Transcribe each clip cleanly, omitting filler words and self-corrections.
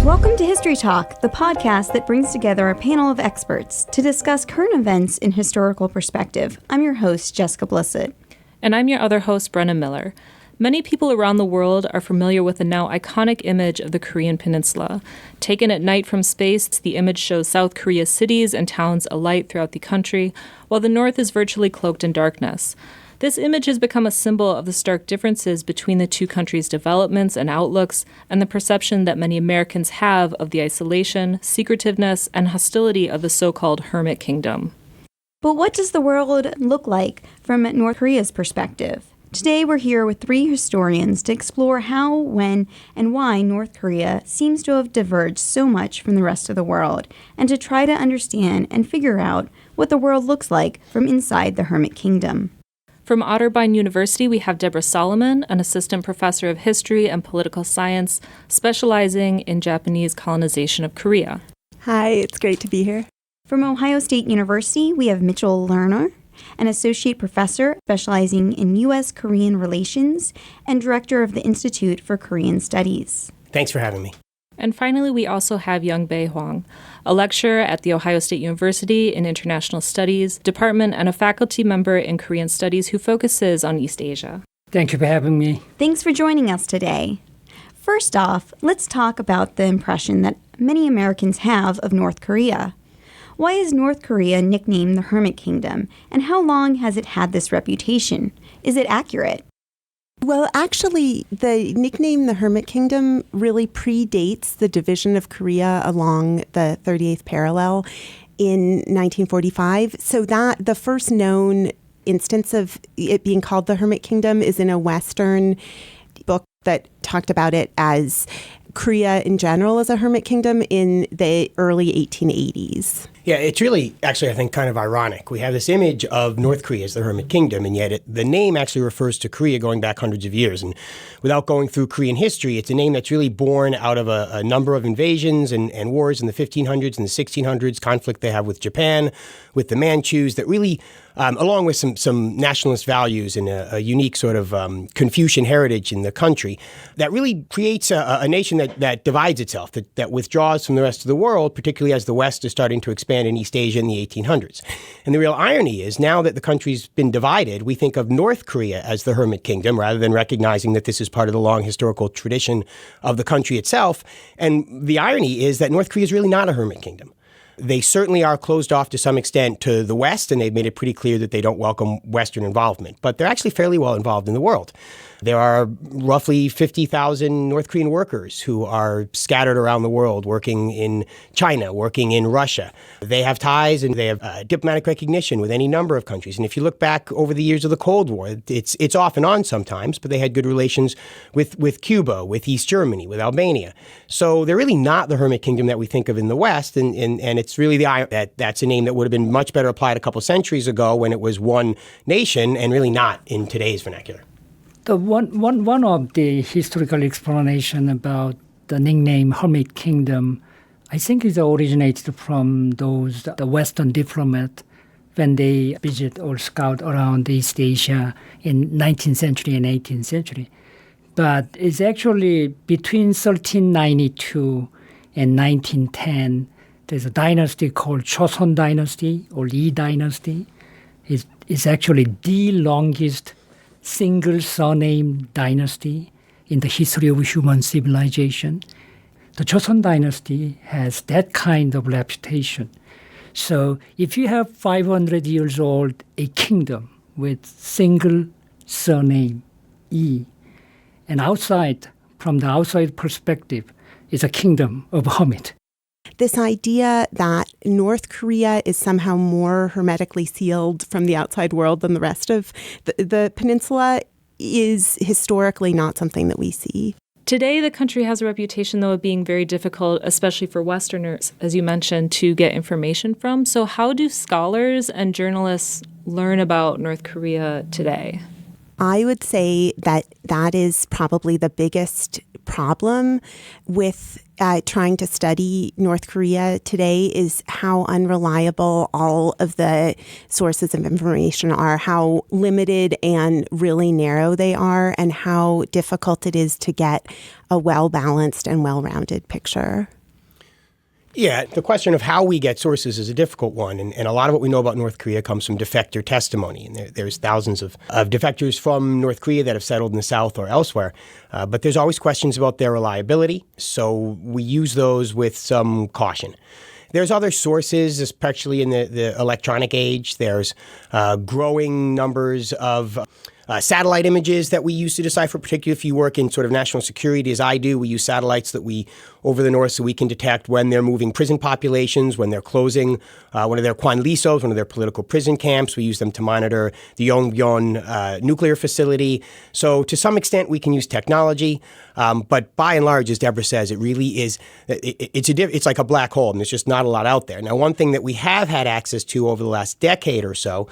Welcome to History Talk, the podcast that brings together a panel of experts to discuss current events in historical perspective. I'm your host, Jessica Blissit. And I'm your other host, Brenna Miller. Many people around the world are familiar with the now iconic image of the Korean peninsula. Taken at night from space, the image shows South Korea's cities and towns alight throughout the country, while the north is virtually cloaked in darkness. This image has become a symbol of the stark differences between the two countries' developments and outlooks, and the perception that many Americans have of the isolation, secretiveness, and hostility of the so-called Hermit Kingdom. But what does the world look like from North Korea's perspective? Today we're here with three historians to explore how, when, and why North Korea seems to have diverged so much from the rest of the world, and to try to understand and figure out what the world looks like from inside the Hermit Kingdom. From Otterbein University, we have Deborah Solomon, an assistant professor of history and political science, specializing in Japanese colonization of Korea. Hi, it's great to be here. From Ohio State University, we have Mitchell Lerner, an associate professor specializing in U.S.-Korean relations and director of the Institute for Korean Studies. Thanks for having me. And finally, we also have Youngbae Hwang, a lecturer at The Ohio State University in International Studies Department and a faculty member in Korean Studies who focuses on East Asia. Thank you for having me. Thanks for joining us today. First off, let's talk about the impression that many Americans have of North Korea. Why is North Korea nicknamed the Hermit Kingdom, and how long has it had this reputation? Is it accurate? Well, actually, the nickname the Hermit Kingdom really predates the division of Korea along the 38th parallel in 1945. So that the first known instance of it being called the Hermit Kingdom is in a Western book that talked about it as Korea in general as a hermit kingdom in the early 1880s. Yeah, it's really, actually, I think, kind of ironic. We have this image of North Korea as the Hermit Kingdom, and yet the name actually refers to Korea going back hundreds of years. And without going through Korean history, it's a name that's really born out of a number of invasions and wars in the 1500s and the 1600s, conflict they have with Japan, with the Manchus, that really, along with some nationalist values and a unique sort of Confucian heritage in the country, that really creates a nation that divides itself, that withdraws from the rest of the world, particularly as the West is starting to expand in East Asia in the 1800s. And the real irony is now that the country's been divided, we think of North Korea as the Hermit Kingdom rather than recognizing that this is part of the long historical tradition of the country itself. And the irony is that North Korea is really not a Hermit Kingdom. They certainly are closed off to some extent to the West, and they've made it pretty clear that they don't welcome Western involvement. But they're actually fairly well involved in the world. There are roughly 50,000 North Korean workers who are scattered around the world, working in China, working in Russia. They have ties and they have diplomatic recognition with any number of countries. And if you look back over the years of the Cold War, it's off and on sometimes, but they had good relations with Cuba, with East Germany, with Albania. So they're really not the Hermit Kingdom that we think of in the West. And it's really that's a name that would have been much better applied a couple centuries ago when it was one nation, and really not in today's vernacular. The one of the historical explanation about the nickname Hermit Kingdom, I think it originated from the Western diplomat when they visit or scout around East Asia in 19th century and 18th century. But it's actually between 1392 and 1910, there's a dynasty called Chosun Dynasty or Lee Dynasty. It's actually the longest single surname dynasty in the history of human civilization. The Chosun Dynasty has that kind of reputation. So if you have 500 years old, a kingdom with single surname, E, and from the outside perspective, is a kingdom of hermit. This idea that North Korea is somehow more hermetically sealed from the outside world than the rest of the peninsula is historically not something that we see. Today, the country has a reputation, though, of being very difficult, especially for Westerners, as you mentioned, to get information from. So how do scholars and journalists learn about North Korea today? I would say that is probably the biggest problem with trying to study North Korea today is how unreliable all of the sources of information are, how limited and really narrow they are, and how difficult it is to get a well-balanced and well-rounded picture. Yeah, the question of how we get sources is a difficult one, and a lot of what we know about North Korea comes from defector testimony. And there's thousands of defectors from North Korea that have settled in the South or elsewhere, but there's always questions about their reliability, so we use those with some caution. There's other sources, especially in the electronic age. There's growing numbers of satellite images that we use to decipher, particularly if you work in sort of national security, as I do. We use satellites that we over the north so we can detect when they're moving prison populations, when they're closing one of their Kwanlisos, one of their political prison camps. We use them to monitor the Yongbyon nuclear facility. So to some extent, we can use technology. But by and large, as Deborah says, it really is, it's like a black hole, and there's just not a lot out there. Now, one thing that we have had access to over the last decade or so,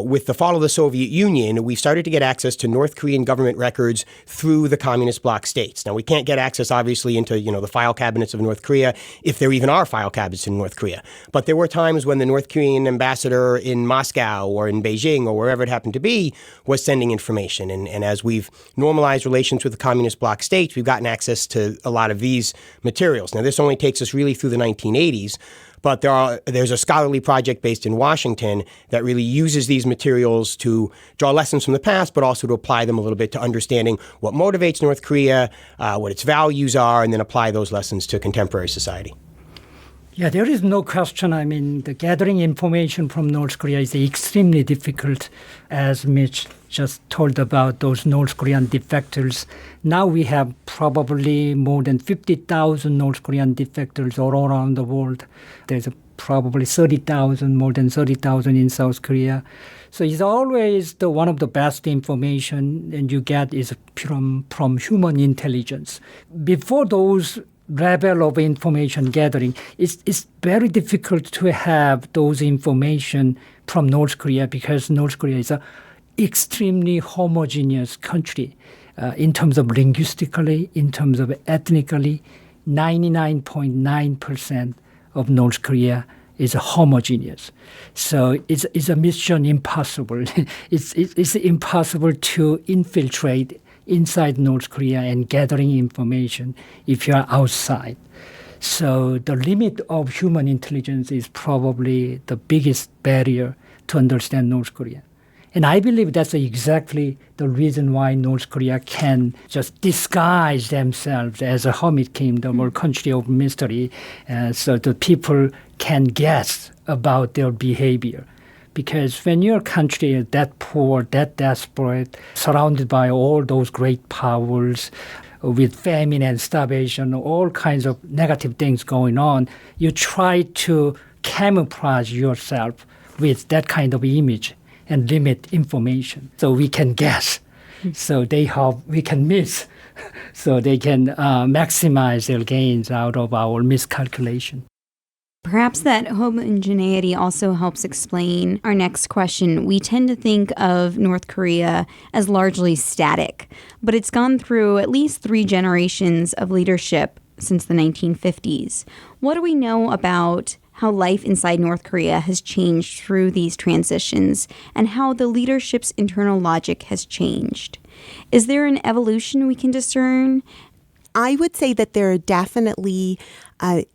with the fall of the Soviet Union, we've started to get access to North Korean government records through the communist bloc states. Now, we can't get access, obviously, into the file cabinets of North Korea, if there even are file cabinets in North Korea. But there were times when the North Korean ambassador in Moscow or in Beijing or wherever it happened to be was sending information. And as we've normalized relations with the communist bloc states, we've gotten access to a lot of these materials. Now, this only takes us really through the 1980s. But there's a scholarly project based in Washington that really uses these materials to draw lessons from the past, but also to apply them a little bit to understanding what motivates North Korea, what its values are, and then apply those lessons to contemporary society. Yeah, there is no question. I mean, the gathering information from North Korea is extremely difficult, as Mitch just told about those North Korean defectors. Now we have probably more than 50,000 North Korean defectors all around the world. There's probably 30,000, more than 30,000 in South Korea. So it's always one of the best information and you get is from human intelligence. Before those level of information gathering, it's very difficult to have those information from North Korea because North Korea is an extremely homogeneous country in terms of linguistically, in terms of ethnically. 99.9% of North Korea is homogeneous. So it's a mission impossible. It's impossible to infiltrate inside North Korea and gathering information if you are outside. So the limit of human intelligence is probably the biggest barrier to understand North Korea. And I believe that's exactly the reason why North Korea can just disguise themselves as a hermit kingdom or country of mystery, so the people can guess about their behavior. Because when your country is that poor, that desperate, surrounded by all those great powers, with famine and starvation, all kinds of negative things going on, you try to camouflage yourself with that kind of image and limit information. So we can guess. So they hope we can miss. So they can maximize their gains out of our miscalculation. Perhaps that homogeneity also helps explain our next question. We tend to think of North Korea as largely static, but it's gone through at least 3 generations of leadership since the 1950s. What do we know about how life inside North Korea has changed through these transitions and how the leadership's internal logic has changed? Is there an evolution we can discern? I would say that there are definitely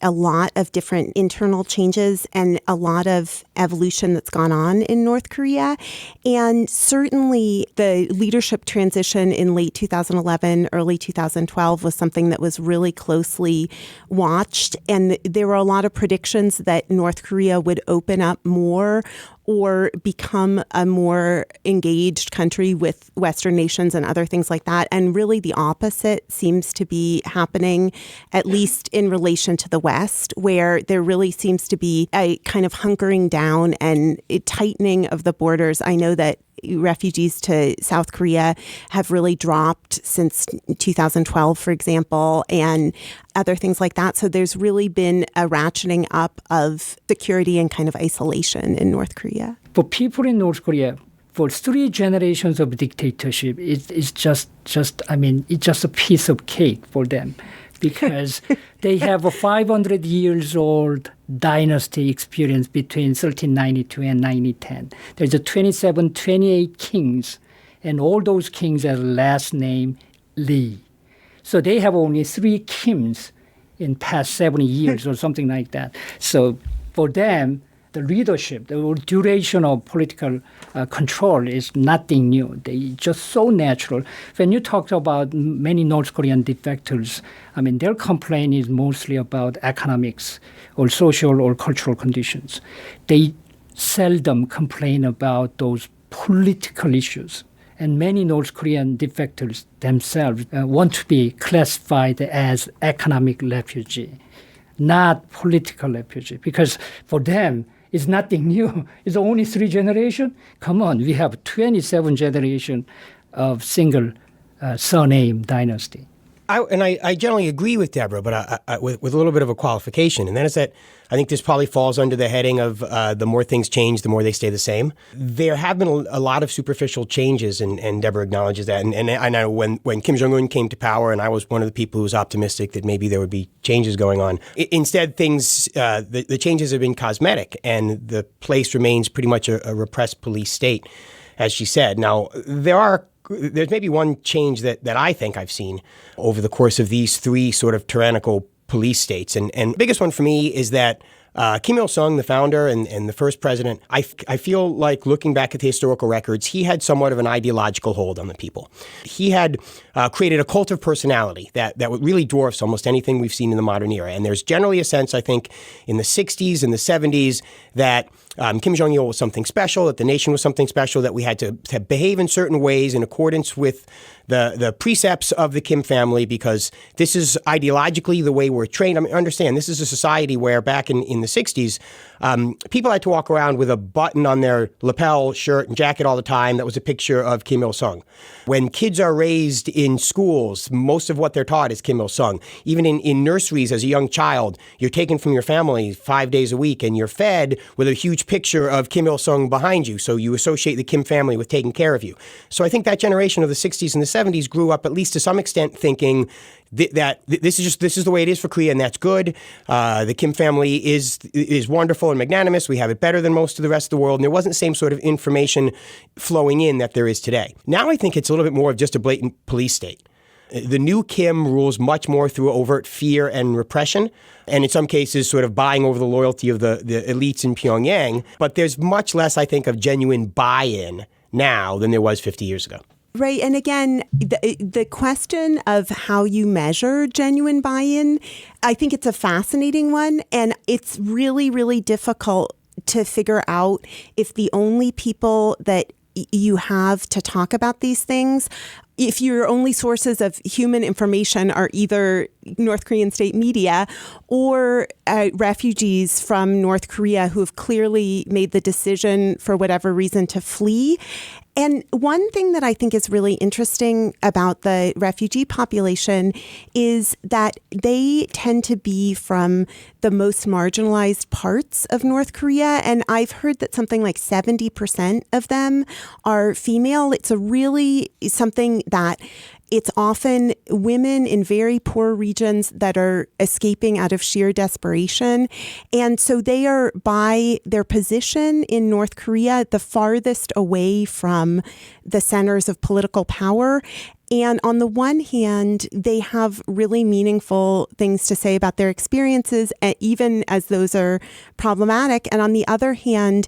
a lot of different internal changes and a lot of evolution that's gone on in North Korea. And certainly the leadership transition in late 2011, early 2012 was something that was really closely watched. And there were a lot of predictions that North Korea would open up more or become a more engaged country with Western nations and other things like that. And really the opposite seems to be happening, at least in relation to the West, where there really seems to be a kind of hunkering down and a tightening of the borders. I know that refugees to South Korea have really dropped since 2012, for example, and other things like that. So there's really been a ratcheting up of security and kind of isolation in North Korea. For people in North Korea, for 3 generations of dictatorship, it's just a piece of cake for them because they have a 500 years old dynasty experience between 1392 and 1910. There's a 28 kings, and all those kings have last name Lee. So they have only 3 Kims in past 70 years or something like that. So for them, the leadership, the duration of political control is nothing new. They just so natural. When you talk about many North Korean defectors, their complaint is mostly about economics or social or cultural conditions. They seldom complain about those political issues. And many North Korean defectors themselves want to be classified as economic refugee, not political refugee, because for them, it's nothing new. It's only 3 generations. Come on, we have 27 generations of single surname dynasty. I generally agree with Deborah, but with a little bit of a qualification, and that is that I think this probably falls under the heading of the more things change, the more they stay the same. There have been a lot of superficial changes, and Deborah acknowledges that. And I know when Kim Jong-un came to power, and I was one of the people who was optimistic that maybe there would be changes going on. Instead, the changes have been cosmetic, and the place remains pretty much a repressed police state, as she said. Now, there's maybe one change that I think I've seen over the course of these 3 sort of tyrannical police states. And the biggest one for me is that Kim Il-sung, the founder and the first president, I feel like looking back at the historical records, he had somewhat of an ideological hold on the people. He had created a cult of personality that really dwarfs almost anything we've seen in the modern era. And there's generally a sense, I think, in the 60s and the 70s that Kim Jong-il was something special, that the nation was something special, that we had to behave in certain ways in accordance with the precepts of the Kim family, because this is ideologically the way we're trained. Understand, this is a society where back in the 60s, people had to walk around with a button on their lapel shirt and jacket all the time that was a picture of Kim Il-sung. When kids are raised in schools, most of what they're taught is Kim Il-sung. Even in nurseries as a young child, you're taken from your family 5 days a week and you're fed with a huge picture of Kim Il-sung behind you. So you associate the Kim family with taking care of you. So I think that generation of the 60s and the 70s grew up, at least to some extent, thinking that this is the way it is for Korea, and that's good. The Kim family is wonderful and magnanimous. We have it better than most of the rest of the world, and there wasn't the same sort of information flowing in that there is today. Now I think it's a little bit more of just a blatant police state. The new Kim rules much more through overt fear and repression, and in some cases sort of buying over the loyalty of the elites in Pyongyang. But there's much less, I think, of genuine buy-in now than there was 50 years ago. Right. And again, the question of how you measure genuine buy-in, I think it's a fascinating one. And it's really, really difficult to figure out if the only people that you have to talk about these things, if your only sources of human information are either North Korean state media or refugees from North Korea who have clearly made the decision for whatever reason to flee. And one thing that I think is really interesting about the refugee population is that they tend to be from the most marginalized parts of North Korea. And I've heard that something like 70% of them are female. It's something that it's often women in very poor regions that are escaping out of sheer desperation. And so they are, by their position in North Korea, the farthest away from the centers of political power. And on the one hand, they have really meaningful things to say about their experiences, even as those are problematic. And on the other hand,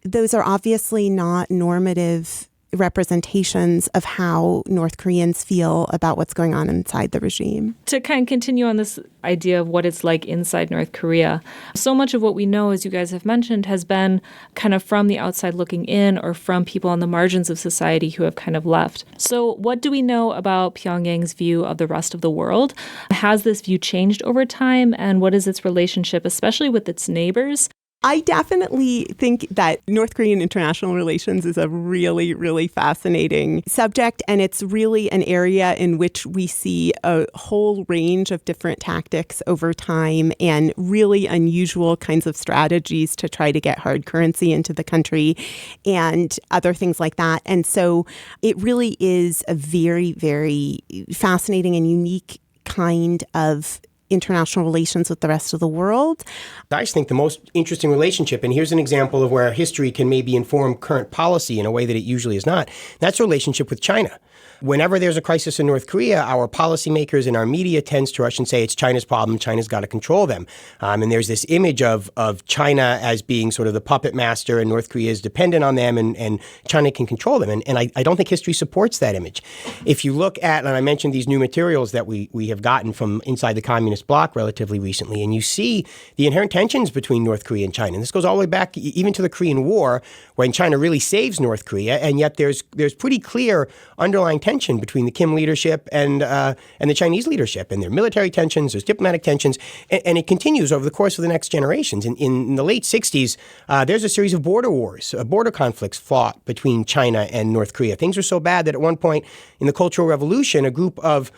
those are obviously not normative representations of how North Koreans feel about what's going on inside the regime. To kind of continue on this idea of what it's like inside North Korea, so much of what we know, as you guys have mentioned, has been kind of from the outside looking in or from people on the margins of society who have kind of left. So what do we know about Pyongyang's view of the rest of the world? Has this view changed over time, and what is its relationship, especially with its neighbors? I definitely think that North Korean international relations is a really, really fascinating subject, and it's really an area in which we see a whole range of different tactics over time and really unusual kinds of strategies to try to get hard currency into the country and other things like that. And so it really is a very, very fascinating and unique kind of international relations with the rest of the world. I just think the most interesting relationship, and here's an example of where history can maybe inform current policy in a way that it usually is not, that's a relationship with China. Whenever there's a crisis in North Korea, our policymakers and our media tends to rush and say it's China's problem, China's got to control them. And there's this image of China as being sort of the puppet master and North Korea is dependent on them and China can control them. And I don't think history supports that image. If you look at, and I mentioned these new materials that we have gotten from inside the communist bloc relatively recently, and you see the inherent tensions between North Korea and China. And this goes all the way back even to the Korean War, when China really saves North Korea, and yet there's pretty clear underlying tension between the Kim leadership and the Chinese leadership. And there are military tensions, there's diplomatic tensions, and it continues over the course of the next generations. In the late 60s, there's a series of border wars, border conflicts fought between China and North Korea. Things were so bad that at one point in the Cultural Revolution, a group of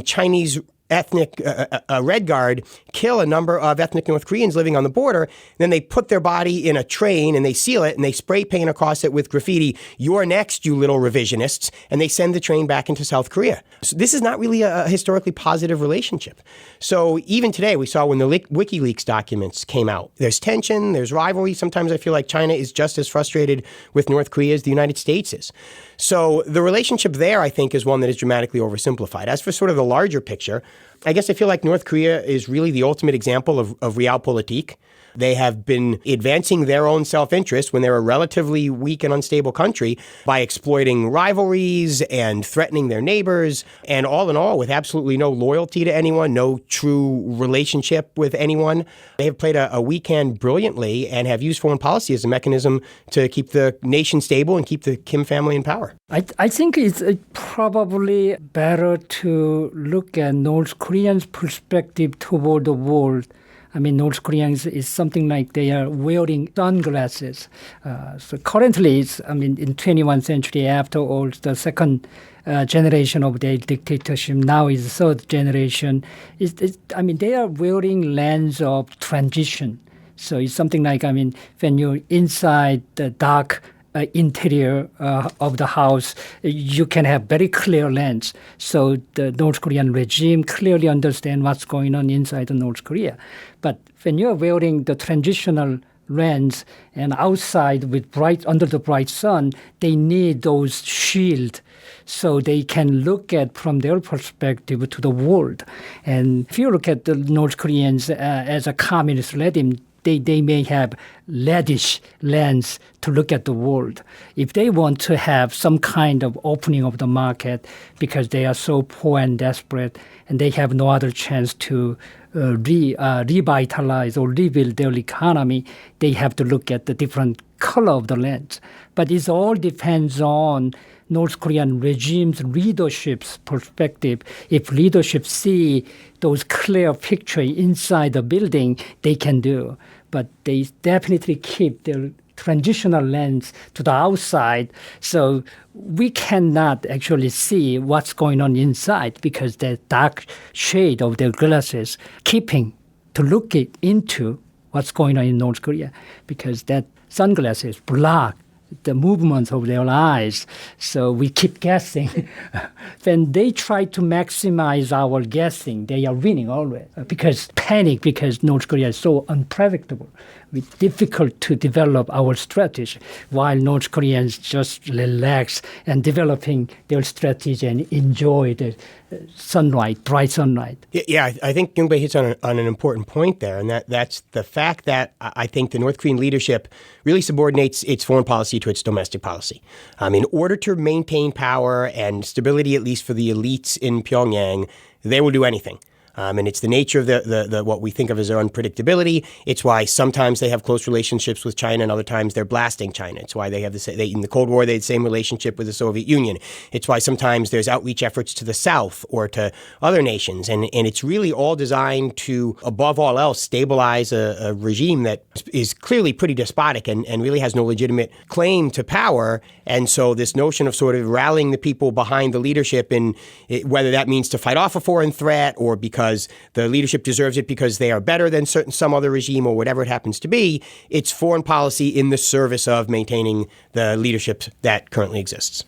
Chinese ethnic Red Guard kill a number of ethnic North Koreans living on the border. Then they put their body in a train and they seal it and they spray paint across it with graffiti, "You're next, you little revisionists," and they send the train back into South Korea. So this is not really a historically positive relationship. So even today, we saw when the WikiLeaks documents came out, there's tension, there's rivalry. Sometimes I feel like China is just as frustrated with North Korea as the United States is. So the relationship there, I think, is one that is dramatically oversimplified. As for sort of the larger picture, I guess I feel like North Korea is really the ultimate example of realpolitik. They have been advancing their own self-interest when they're a relatively weak and unstable country by exploiting rivalries and threatening their neighbors, and all in all, with absolutely no loyalty to anyone, no true relationship with anyone. They have played a weak hand brilliantly and have used foreign policy as a mechanism to keep the nation stable and keep the Kim family in power. I think it's probably better to look at North Koreans' perspective toward the world. I mean, North Koreans is something like they are wearing sunglasses. So currently, in 21st century, after all, the second generation of their dictatorship, now is the third generation. They are wearing lens of transition. So it's something like, when you're inside the dark interior of the house, you can have very clear lens. So the North Korean regime clearly understands what's going on inside North Korea. But when you're wearing the transitional lens and outside with under the bright sun, they need those shield so they can look at from their perspective to the world. And if you look at the North Koreans as a communist regime, they may have reddish lens to look at the world. If they want to have some kind of opening of the market because they are so poor and desperate and they have no other chance to revitalize or rebuild their economy, they have to look at the different color of the lens. But it all depends on North Korean regime's leadership's perspective. If leadership see those clear picture inside the building, they can do. But they definitely keep their transitional lens to the outside. So we cannot actually see what's going on inside because the dark shade of their glasses keeping to look into what's going on in North Korea because that sunglasses block the movements of their eyes. So we keep guessing. When they try to maximize our guessing, they are winning always because North Korea is so unpredictable. It's difficult to develop our strategy while North Koreans just relax and developing their strategy and enjoy the sunlight, bright sunlight. Yeah, I think Youngbae hits on an important point there, and that's the fact that I think the North Korean leadership really subordinates its foreign policy to its domestic policy. In order to maintain power and stability, at least for the elites in Pyongyang, they will do anything. And it's the nature of the what we think of as their unpredictability. It's why sometimes they have close relationships with China and other times they're blasting China. It's why they have in the Cold War, they had the same relationship with the Soviet Union. It's why sometimes there's outreach efforts to the South or to other nations. And it's really all designed to, above all else, stabilize a regime that is clearly pretty despotic and really has no legitimate claim to power. And so this notion of sort of rallying the people behind the leadership, and whether that means to fight off a foreign threat or because the leadership deserves it because they are better than some other regime or whatever it happens to be, it's foreign policy in the service of maintaining the leadership that currently exists.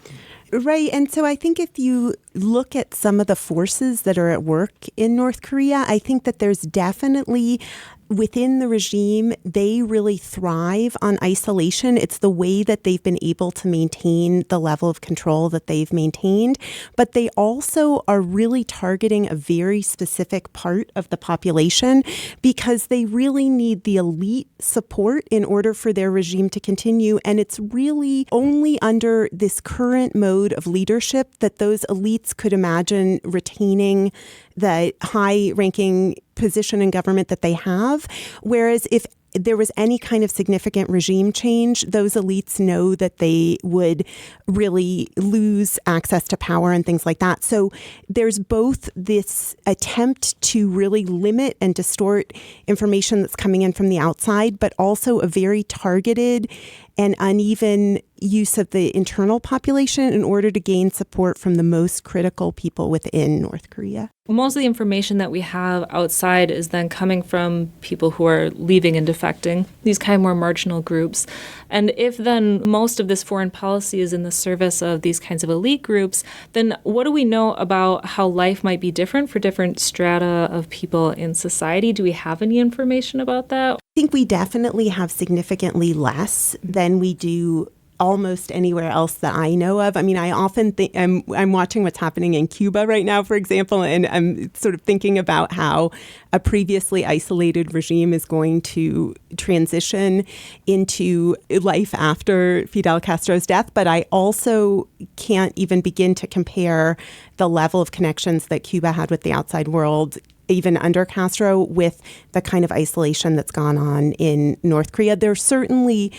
Right. And so I think if you look at some of the forces that are at work in North Korea, I think that there's definitely within the regime, they really thrive on isolation. It's the way that they've been able to maintain the level of control that they've maintained. But they also are really targeting a very specific part of the population because they really need the elite support in order for their regime to continue. And it's really only under this current mode of leadership that those elites could imagine retaining the high-ranking position in government that they have. Whereas if there was any kind of significant regime change, those elites know that they would really lose access to power and things like that. So there's both this attempt to really limit and distort information that's coming in from the outside, but also a very targeted and uneven use of the internal population in order to gain support from the most critical people within North Korea. Most of the information that we have outside is then coming from people who are leaving and defecting, these kind of more marginal groups. And if then most of this foreign policy is in the service of these kinds of elite groups, then what do we know about how life might be different for different strata of people in society? Do we have any information about that? I think we definitely have significantly less than we do almost anywhere else that I know of. I mean, I often think I'm watching what's happening in Cuba right now, for example, and I'm sort of thinking about how a previously isolated regime is going to transition into life after Fidel Castro's death. But I also can't even begin to compare the level of connections that Cuba had with the outside world even under Castro with the kind of isolation that's gone on in North Korea. There certainly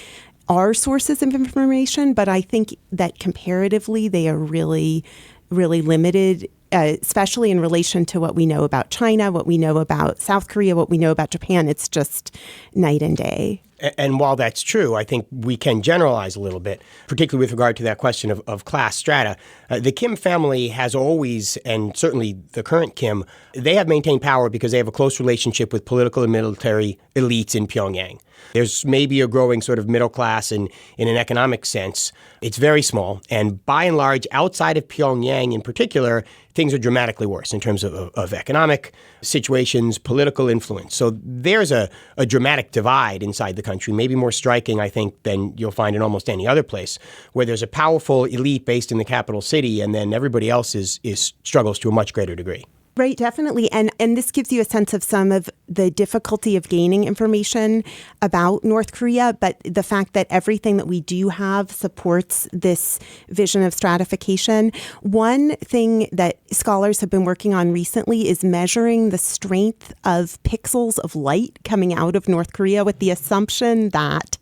are sources of information, but I think that comparatively they are really, really limited, especially in relation to what we know about China, what we know about South Korea, what we know about Japan. It's just night and day. And while that's true, I think we can generalize a little bit, particularly with regard to that question of class strata. The Kim family has always, and certainly the current Kim, they have maintained power because they have a close relationship with political and military elites in Pyongyang. There's maybe a growing sort of middle class in an economic sense. It's very small. And by and large, outside of Pyongyang in particular, things are dramatically worse in terms of economic situations, political influence. So there's a dramatic divide inside the country, maybe more striking, I think, than you'll find in almost any other place, where there's a powerful elite based in the capital city, and then everybody else is struggles to a much greater degree. Right, definitely. And this gives you a sense of some of the difficulty of gaining information about North Korea, but the fact that everything that we do have supports this vision of stratification. One thing that scholars have been working on recently is measuring the strength of pixels of light coming out of North Korea with the assumption that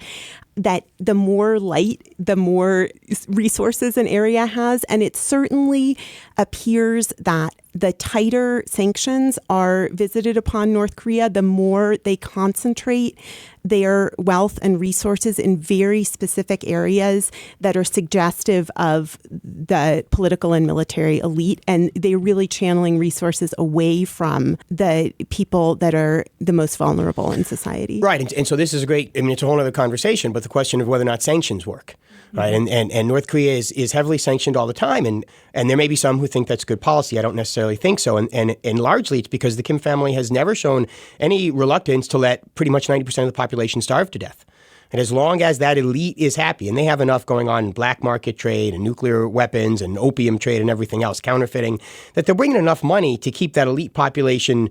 the more light, the more resources an area has. And it certainly appears that the tighter sanctions are visited upon North Korea, the more they concentrate their wealth and resources in very specific areas that are suggestive of the political and military elite. And they're really channeling resources away from the people that are the most vulnerable in society. Right. And so this is it's a whole other conversation, but the question of whether or not sanctions work. Right. And North Korea is heavily sanctioned all the time. And there may be some who think that's good policy. I don't necessarily think so. And largely it's because the Kim family has never shown any reluctance to let pretty much 90% of the population starve to death. And as long as that elite is happy, and they have enough going on in black market trade and nuclear weapons and opium trade and everything else, counterfeiting, that they're bringing enough money to keep that elite population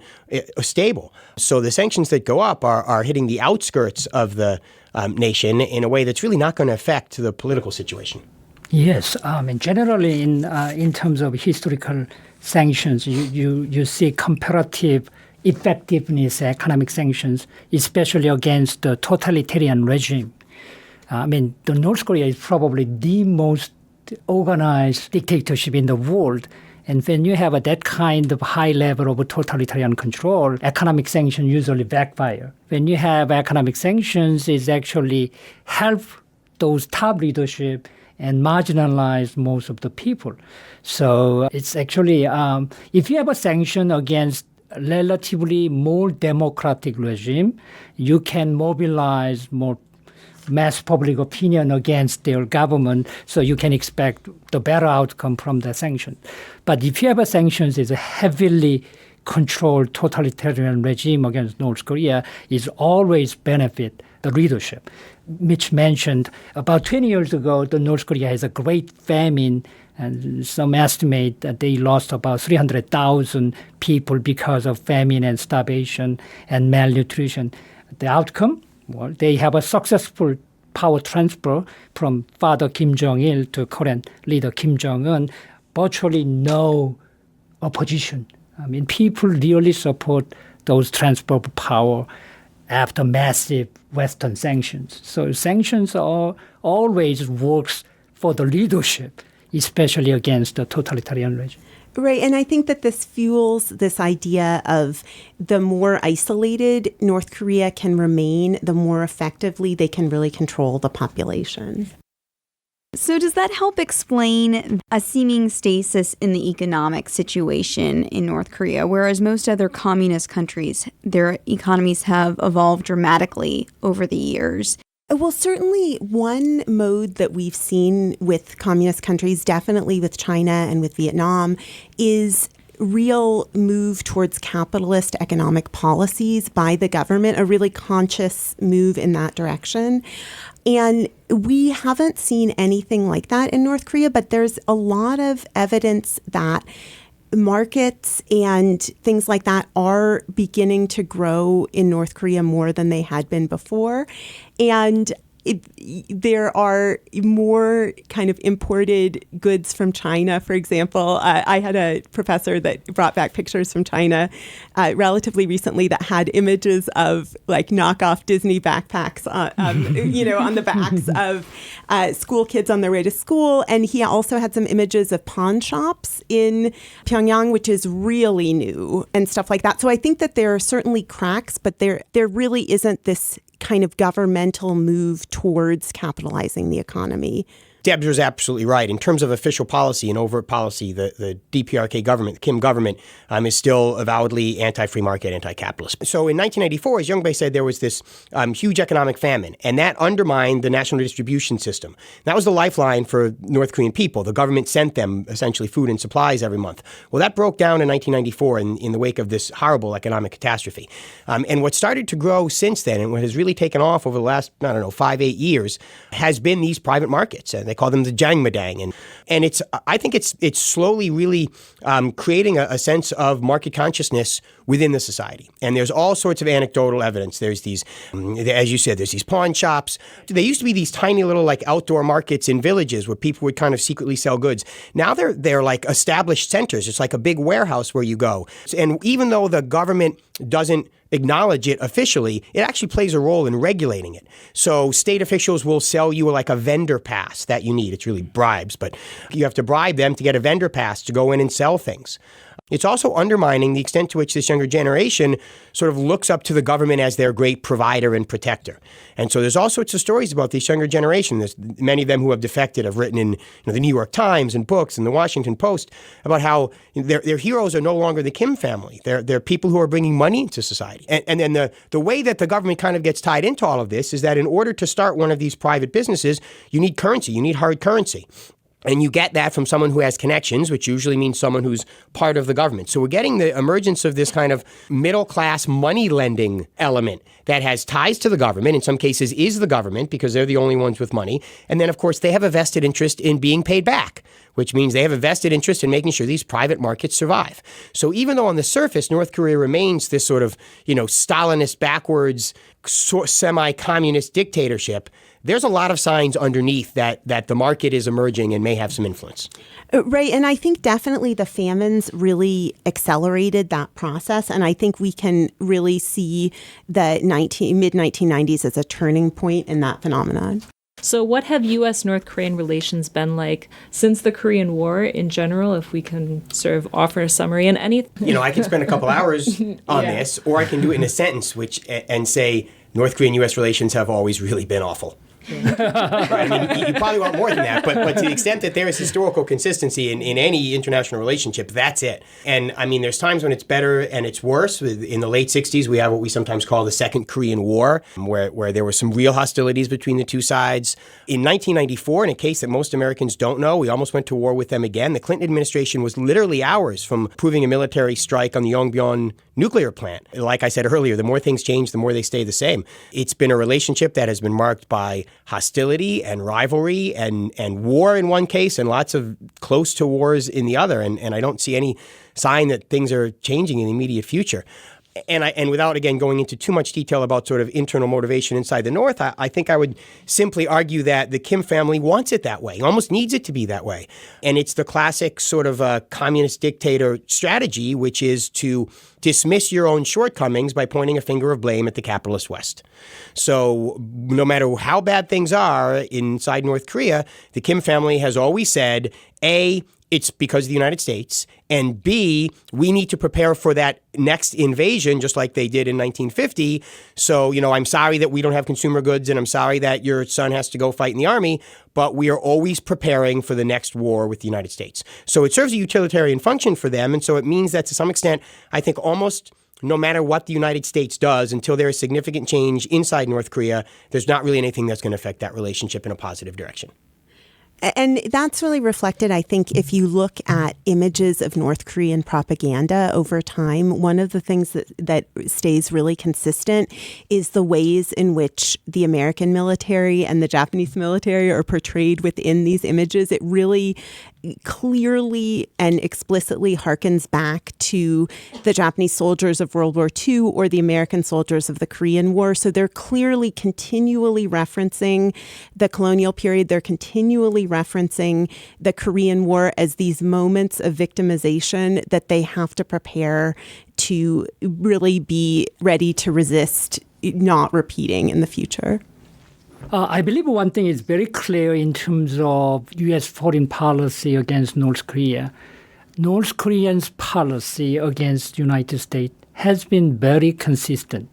stable. So the sanctions that go up are hitting the outskirts of the nation in a way that's really not going to affect the political situation. Yes, and generally in terms of historical sanctions, you see comparative effectiveness economic sanctions, especially against the totalitarian regime. The North Korea is probably the most organized dictatorship in the world. And when you have that kind of high level of totalitarian control, economic sanctions usually backfire. When you have economic sanctions, it actually help those top leadership and marginalize most of the people. So it's actually, if you have a sanction against relatively more democratic regime, you can mobilize more mass public opinion against their government, so you can expect the better outcome from the sanction. But if you have a sanctions is a heavily controlled totalitarian regime against North Korea, is always benefit the leadership. Mitch mentioned about 20 years ago, the North Korea has a great famine, and some estimate that they lost about 300,000 people because of famine and starvation and malnutrition. The outcome? Well, they have a successful power transfer from Father Kim Jong-il to current leader Kim Jong-un, virtually no opposition. People really support those transfer of power after massive Western sanctions. So sanctions always works for the leadership, especially against the totalitarian regime. Right, and I think that this fuels this idea of the more isolated North Korea can remain, the more effectively they can really control the population. So does that help explain a seeming stasis in the economic situation in North Korea, whereas most other communist countries, their economies have evolved dramatically over the years? Well, certainly one mode that we've seen with communist countries, definitely with China and with Vietnam, is real move towards capitalist economic policies by the government, a really conscious move in that direction. And we haven't seen anything like that in North Korea, but there's a lot of evidence that markets and things like that are beginning to grow in North Korea more than they had been before. And there are more kind of imported goods from China, for example. I had a professor that brought back pictures from China relatively recently that had images of like knockoff Disney backpacks, on the backs of school kids on their way to school. And he also had some images of pawn shops in Pyongyang, which is really new and stuff like that. So I think that there are certainly cracks, but there really isn't this kind of governmental move towards capitalizing the economy. Deborah's absolutely right. In terms of official policy and overt policy, the DPRK government, the Kim government, is still avowedly anti-free market, anti-capitalist. So in 1994, as Youngbae said, there was this huge economic famine, and that undermined the national distribution system. That was the lifeline for North Korean people. The government sent them essentially food and supplies every month. Well, that broke down in 1994 in the wake of this horrible economic catastrophe. And what started to grow since then, and what has really taken off over the last, 5-8 years, has been these private markets. They call them the Jangmadang. And I think it's slowly really creating a sense of market consciousness within the society. And there's all sorts of anecdotal evidence. There's these, as you said, there's these pawn shops. There used to be these tiny little like outdoor markets in villages where people would kind of secretly sell goods. Now they're like established centers. It's like a big warehouse where you go. And even though the government doesn't acknowledge it officially, it actually plays a role in regulating it. So state officials will sell you like a vendor pass that you need. It's really bribes, but you have to bribe them to get a vendor pass to go in and sell things. It's also undermining the extent to which this younger generation sort of looks up to the government as their great provider and protector. And so there's all sorts of stories about this younger generation. There's many of them who have defected have written in the New York Times and books and the Washington Post about how their heroes are no longer the Kim family. They're people who are bringing money into society. And then the way that the government kind of gets tied into all of this is that in order to start one of these private businesses, you need currency. You need hard currency. And you get that from someone who has connections, which usually means someone who's part of the government. So we're getting the emergence of this kind of middle-class money lending element that has ties to the government, in some cases is the government because they're the only ones with money. And then, of course, they have a vested interest in being paid back, which means they have a vested interest in making sure these private markets survive. So even though on the surface, North Korea remains this sort of, Stalinist backwards, semi-communist dictatorship, there's a lot of signs underneath that the market is emerging and may have some influence. Right. And I think definitely the famines really accelerated that process. And I think we can really see the mid-1990s as a turning point in that phenomenon. So what have U.S.-North Korean relations been like since the Korean War in general, if we can sort of offer a summary? And any... I can spend a couple hours on this, or I can do it in a sentence and say North Korean-U.S. relations have always really been awful. Right? I mean, you probably want more than that, but to the extent that there is historical consistency in any international relationship, that's it. And I mean, there's times when it's better and it's worse. In the late 60s, we have what we sometimes call the Second Korean War, where there were some real hostilities between the two sides. In 1994, in a case that most Americans don't know, we almost went to war with them again. The Clinton administration was literally hours from approving a military strike on the Yongbyon nuclear plant. Like I said earlier, the more things change, the more they stay the same. It's been a relationship that has been marked by hostility and rivalry and war in one case and lots of close to wars in the other. And I don't see any sign that things are changing in the immediate future. And without, again, going into too much detail about sort of internal motivation inside the North, I think I would simply argue that the Kim family wants it that way, almost needs it to be that way. And it's the classic sort of communist dictator strategy, which is to dismiss your own shortcomings by pointing a finger of blame at the capitalist West. So no matter how bad things are inside North Korea, the Kim family has always said, A, it's because of the United States, and B, we need to prepare for that next invasion, just like they did in 1950. So, I'm sorry that we don't have consumer goods, and I'm sorry that your son has to go fight in the army, but we are always preparing for the next war with the United States. So it serves a utilitarian function for them, and so it means that to some extent, I think almost no matter what the United States does, until there is significant change inside North Korea, there's not really anything that's going to affect that relationship in a positive direction. And that's really reflected, I think, if you look at images of North Korean propaganda over time. One of the things that stays really consistent is the ways in which the American military and the Japanese military are portrayed within these images. It really clearly and explicitly harkens back to the Japanese soldiers of World War II or the American soldiers of the Korean War. So they're clearly continually referencing the colonial period. They're continually referencing the Korean War as these moments of victimization that they have to prepare to really be ready to resist not repeating in the future. I believe one thing is very clear in terms of U.S. foreign policy against North Korea. North Koreans' policy against the United States has been very consistent.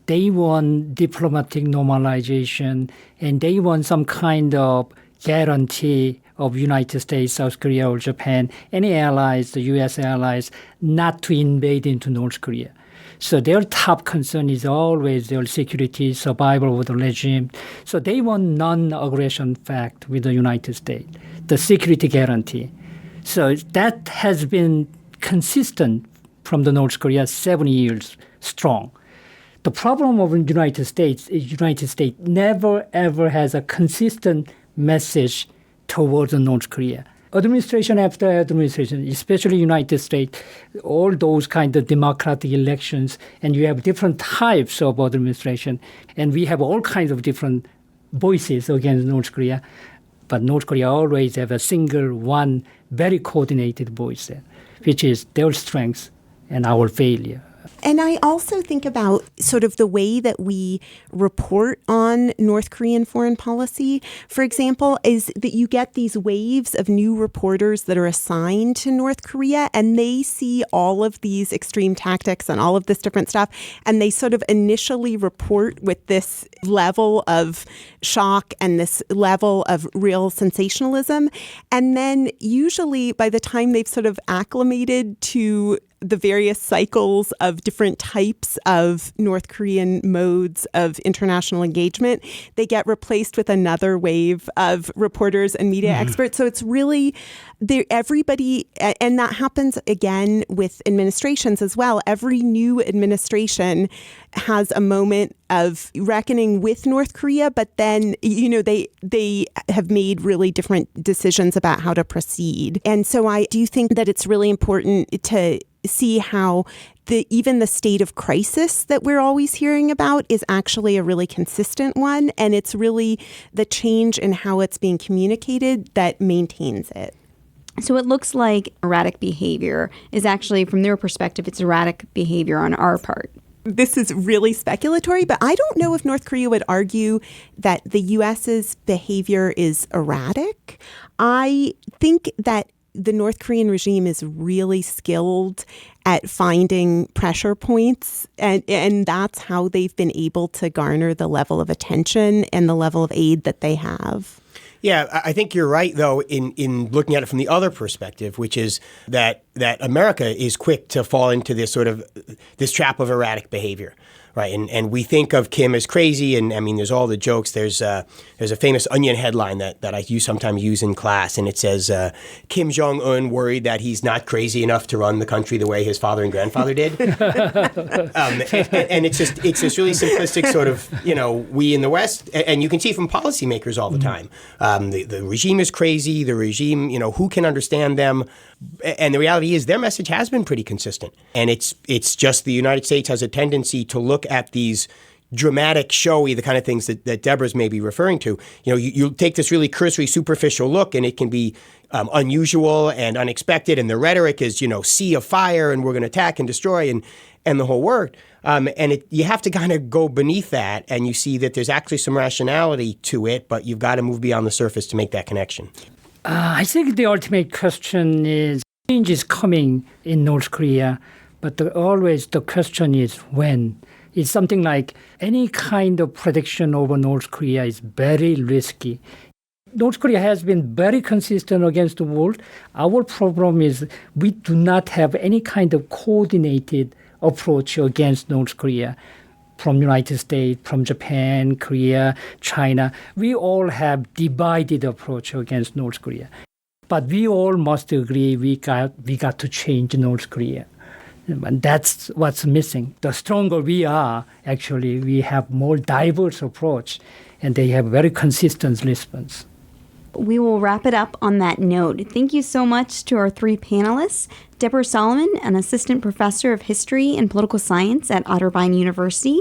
They want diplomatic normalization, and they want some kind of guarantee of United States, South Korea, or Japan, any allies, the U.S. allies, not to invade into North Korea. So their top concern is always their security, survival of the regime. So they want non-aggression pact with the United States, the security guarantee. So that has been consistent from the North Korea 7 years strong. The problem of the United States is United States never, ever has a consistent message towards North Korea. Administration after administration, especially United States, all those kind of democratic elections, and you have different types of administration, and we have all kinds of different voices against North Korea, but North Korea always have a single one, very coordinated voice, which is their strength and our failure. And I also think about sort of the way that we report on North Korean foreign policy, for example, is that you get these waves of new reporters that are assigned to North Korea, and they see all of these extreme tactics and all of this different stuff, and they sort of initially report with this level of shock and this level of real sensationalism. And then usually by the time they've sort of acclimated to the various cycles of different types of North Korean modes of international engagement, they get replaced with another wave of reporters and media experts. So it's really everybody, and that happens again with administrations as well. Every new administration has a moment of reckoning with North Korea, but then, they have made really different decisions about how to proceed. And so I do think that it's really important to see how even the state of crisis that we're always hearing about is actually a really consistent one. And it's really the change in how it's being communicated that maintains it. So it looks like erratic behavior is actually, from their perspective, it's erratic behavior on our part. This is really speculatory, but I don't know if North Korea would argue that the U.S.'s behavior is erratic. I think that the North Korean regime is really skilled at finding pressure points, and that's how they've been able to garner the level of attention and the level of aid that they have. Yeah, I think you're right, though, in looking at it from the other perspective, which is that America is quick to fall into this this trap of erratic behavior, right? And we think of Kim as crazy, and I mean, there's all the jokes. There's a famous Onion headline that I sometimes use in class, and it says, Kim Jong-un worried that he's not crazy enough to run the country the way his father and grandfather did. And it's this really simplistic sort of, we in the West, and you can see from policymakers all the time. The regime is crazy. The regime, who can understand them? And the reality is their message has been pretty consistent. And it's just the United States has a tendency to look at these dramatic, showy, the kind of things that Deborah's maybe referring to. You take this really cursory, superficial look, and it can be unusual and unexpected. And the rhetoric is, sea of fire, and we're going to attack and destroy, and the whole work. You have to kind of go beneath that, and you see that there's actually some rationality to it, but you've got to move beyond the surface to make that connection. I think the ultimate question is change is coming in North Korea, but always the question is when. It's something like any kind of prediction over North Korea is very risky. North Korea has been very consistent against the world. Our problem is we do not have any kind of coordinated approach against North Korea. From United States, from Japan, Korea, China, we all have divided approach against North Korea. But we all must agree we got to change North Korea. And that's what's missing. The stronger we are, actually, we have more diverse approach, and they have very consistent response. We will wrap it up on that note. Thank you so much to our three panelists. Deborah Solomon, an assistant professor of history and political science at Otterbein University.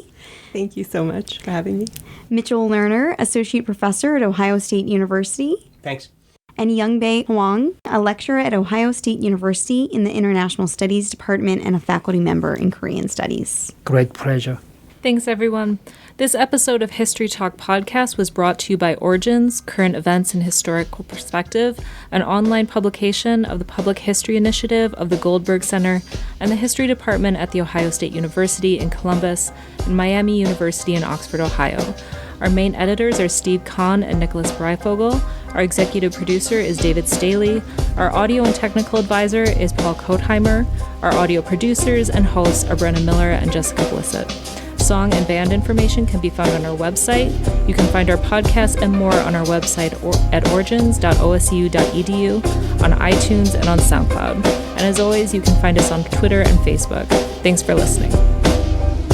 Thank you so much for having me. Mitchell Lerner, associate professor at Ohio State University. Thanks. And Youngbae Hwang, a lecturer at Ohio State University in the International Studies Department and a faculty member in Korean Studies. Great pleasure. Thanks, everyone. This episode of History Talk Podcast was brought to you by Origins, Current Events and Historical Perspective, an online publication of the Public History Initiative of the Goldberg Center and the History Department at The Ohio State University in Columbus and Miami University in Oxford, Ohio. Our main editors are Steve Kahn and Nicholas Breifogel. Our executive producer is David Staley. Our audio and technical advisor is Paul Kotheimer. Our audio producers and hosts are Brenna Miller and Jessica Blissit. Song and band information can be found on our website. You can find our podcast and more on our website at origins.osu.edu, on iTunes, and on SoundCloud. And as always, you can find us on Twitter and Facebook. Thanks for listening.